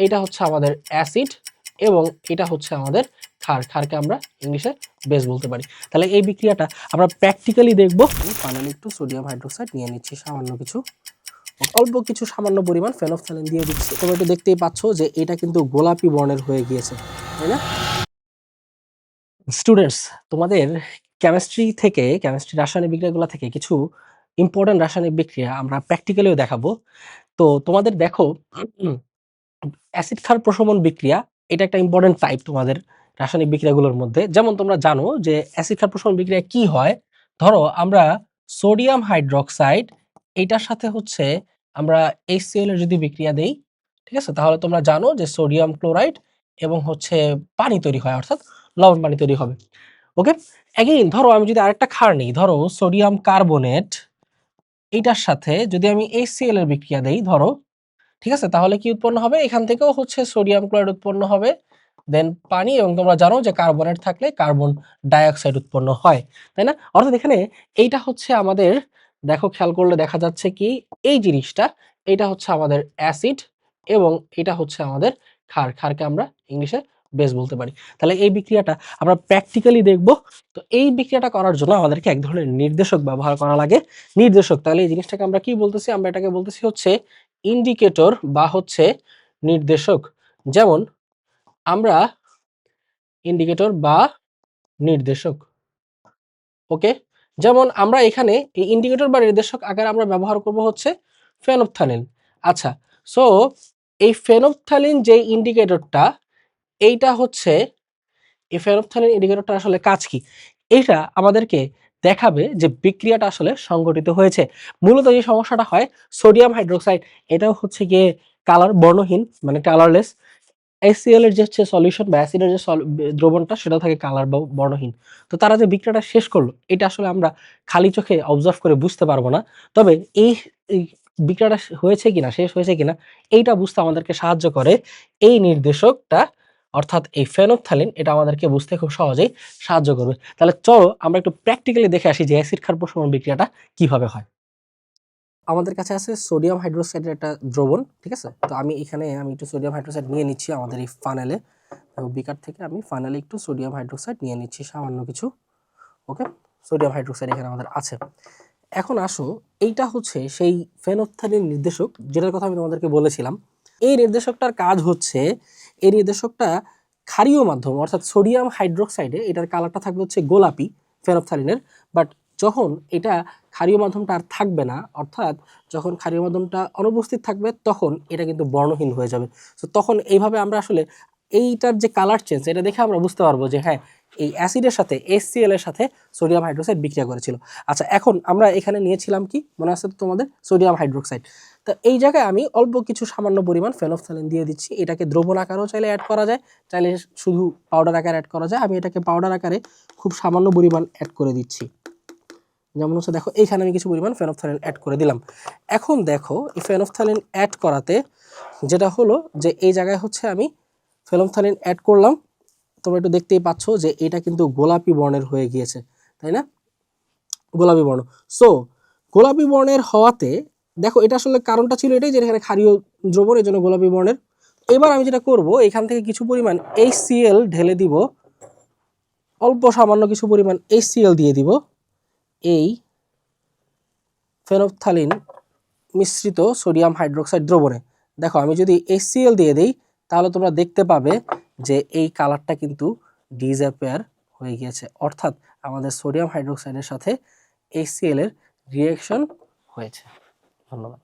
এটা হচ্ছে আমাদের অ্যাসিড এবং এটা হচ্ছে আমাদের ক্ষার। ক্ষারকে আমরা ইংলিশে বেস বলতে পারি। তাহলে এই বিক্রিয়াটা আমরা প্র্যাকটিক্যালি দেখব। ফাইনালি একটু সোডিয়াম হাইড্রোক্সাইড নিয়ে নিচ্ছি, সামান্য কিছু, অল্প কিছু সামান্য পরিমাণ ফেনফথ্যালিন দিয়ে দিচ্ছি। তোমরা একটু দেখতেই পাচ্ছ যে এটা কিন্তু গোলাপি বর্ণের হয়ে গিয়েছে, তাই না? স্টুডেন্টস, তোমাদের কেমিস্ট্রি রাসায়নিক বিক্রিয়াগুলো থেকে কিছু ইম্পর্টেন্ট রাসায়নিক বিক্রিয়া আমরা প্র্যাকটিক্যালিও দেখাবো। তো তোমাদের দেখো, অ্যাসিড ক্ষার প্রশমন বিক্রিয়া এটা একটা ইম্পর্টেন্ট টাইপ তোমাদের রাসায়নিক বিক্রিয়াগুলোর মধ্যে। যেমন তোমরা জানো যে অ্যাসিড ক্ষার প্রশমন বিক্রিয়া কি হয়। ধরো আমরা সোডিয়াম হাইড্রোক্সাইড এটার সাথে হচ্ছে আমরা HCl এর যদি বিক্রিয়া দেই, ঠিক আছে, তাহলে তোমরা জানো যে সোডিয়াম ক্লোরাইড এবং হচ্ছে পানি তৈরি হয়, অর্থাৎ লবণ পানি তৈরি হবে। ওকে, এগেইন ধরো আমি যদি আরেকটা ক্ষার নিই, ধরো সোডিয়াম কার্বনেট, এইটার সাথে যদি আমি HCl এর বিক্রিয়া দেই ধরো, ঠিক আছে, তাহলে কি উৎপন্ন হবে? এখান থেকেও হচ্ছে সোডিয়াম ক্লোরাইড উৎপন্ন হবে, দেন পানি, এবং তোমরা জানো যে কার্বনেট থাকলে কার্বন ডাইঅক্সাইড উৎপন্ন হয়, তাই না? অর্থাৎ এখানে এইটা হচ্ছে আমাদের, দেখো খেয়াল করলে দেখা যাচ্ছে কি এই জিনিসটা, এটা হচ্ছে আমাদের অ্যাসিড এবং এটা হচ্ছে আমাদের ক্ষার। ক্ষারকে আমরা ইংলিশে বেস বলতে পারি। তাহলে এই বিক্রিয়াটা আমরা প্র্যাকটিক্যালি দেখব। তো এই বিক্রিয়াটা করার জন্য আমাদেরকে এক ধরনের নির্দেশক ব্যবহার করা লাগে। নির্দেশক, তাহলে এই জিনিসটাকে আমরা কি বলতেছি? আমরা এটাকে বলতেছি হচ্ছে ইন্ডিকেটর বা হচ্ছে নির্দেশক। যেমন আমরা ইন্ডিকেটর বা নির্দেশক, ওকে, যেমন আমরা এখানে এই ইন্ডিকেটর বা নির্দেশক আকারে আমরা ব্যবহার করব হচ্ছে ফেনফথ্যালিন। আচ্ছা, সো এই ফেনফথ্যালিন যে ইন্ডিকেটরটা, এইটা হচ্ছে এই ফেনফথ্যালিন ইন্ডিকেটরটা আসলে কাজ কি? এটা আমাদেরকে দেখাবে যে বিক্রিয়াটা আসলে সংঘটিত হয়েছে। মূলত যে সমস্যাটা হয়, সোডিয়াম হাইড্রোক্সাইড এটাও হচ্ছে গিয়ে কালার বর্ণহীন, মানে কালারলেস। HCl এর যে হচ্ছে সলিউশন বা অ্যাসিডের যে দ্রবণটা, সেটাও থাকে কালার বা বর্ণহীন। তো তারা যে বিক্রিয়াটা শেষ করলো, এটা আসলে আমরা খালি চোখে অবজার্ভ করে বুঝতে পারবো না। তবে এই বিক্রিয়াটা হয়েছে কিনা, শেষ হয়েছে কিনা, এইটা বুঝতে আমাদেরকে সাহায্য করে এই নির্দেশকটা, অর্থাৎ এই ফেনফথ্যালিন। এটা আমাদেরকে বুঝতে খুব সহজেই সাহায্য করবে। তাহলে চলো আমরা একটু প্র্যাকটিক্যালি দেখে আসি যে অ্যাসিড ক্ষার প্রশমন বিক্রিয়াটা কিভাবে হয়। আমাদের কাছে আছে সোডিয়াম হাইড্রোক্সাইডের একটা দ্রবণ, ঠিক আছে। তো আমি একটু সোডিয়াম হাইড্রোক্সাইড নিয়ে নিচ্ছি আমাদের এই ফানেলে, বিকার থেকে আমি ফানেলে একটু সোডিয়াম হাইড্রোক্সাইড নিয়ে নিচ্ছি, সামান্য কিছু। ওকে, সোডিয়াম হাইড্রোক্সাইড এখানে আমাদের আছে। এখন আসো, এইটা হচ্ছে সেই ফেনফথ্যালিন নির্দেশক যেটার কথা আমি তোমাদেরকে বলেছিলাম। এই নির্দেশকটার কাজ হচ্ছে, এই নির্দেশকটা ক্ষারীয় মাধ্যম, অর্থাৎ সোডিয়াম হাইড্রোক্সাইডে এটার কালারটা থাকবে হচ্ছে গোলাপি ফেনফথ্যালিনের। বাট যখন এটা ক্ষারীয় মাধ্যমটা আর থাকবে না, অর্থাৎ যখন ক্ষারীয় মাধ্যমটা অনুপস্থিত থাকবে, তখন এটা কিন্তু বর্ণহীন হয়ে যাবে। তো তখন এইভাবে আমরা আসলে এইটার যে কালার চেঞ্জ, এটা দেখে আমরা বুঝতে পারবো যে হ্যাঁ, এই অ্যাসিডের সাথে HCl এর সাথে সোডিয়াম হাইড্রোক্সাইড বিক্রিয়া করেছিল। আচ্ছা, এখন আমরা এখানে নিয়েছিলাম কি মনে আছে তো তোমাদের? Sodium hydroxide. তো এই জায়গায় আমি অল্প কিছু সামান্য পরিমাণ ফেনফথ্যালিন দিয়ে দিচ্ছি। এটাকে দ্রবণ আকারেও চাইলে অ্যাড করা যায়, চাইলে শুধু পাউডার আকারে অ্যাড করা যায়। আমি এটাকে পাউডার আকারে খুব সামান্য পরিমাণ অ্যাড করে দিচ্ছি। যেমন হচ্ছে দেখো, এইখানে আমি কিছু পরিমাণ ফেনফথ্যালিন অ্যাড করে দিলাম। এখন দেখো, এই ফেনফথ্যালিন অ্যাড করাতে যেটা হলো যে এই জায়গায় হচ্ছে আমি ফেনফথ্যালিন অ্যাড করলাম, তোমরা একটু দেখতেই পাচ্ছ যে এটা কিন্তু গোলাপি বর্ণের হয়ে গিয়েছে, তাই না? গোলাপি বর্ণ। সো গোলাপি বর্ণের হওয়াতে দেখো, এটা আসলে কারণটা ছিল এটাই যে এখানে ক্ষারীয় দ্রবণ, এই জন্য গোলাপি বর্ণের। এবার আমি যেটা করব, এখান থেকে কিছু পরিমাণ HCl ঢেলে দিব, অল্প সামান্য কিছু পরিমাণ HCl দিয়ে দিব এই ফেনফথ্যালিন মিশ্রিত সোডিয়াম হাইড্রোক্সাইড দ্রবণে। দেখো, আমি যদি HCl দিয়ে দিই, তাহলে তোমরা দেখতে পাবে যে এই কালারটা কিন্তু ডিসঅ্যাপিয়ার হয়ে গিয়েছে, অর্থাৎ আমাদের সোডিয়াম হাইড্রোক্সাইডের সাথে HCl এর রিঅ্যাকশন হয়েছে। ধন্যবাদ।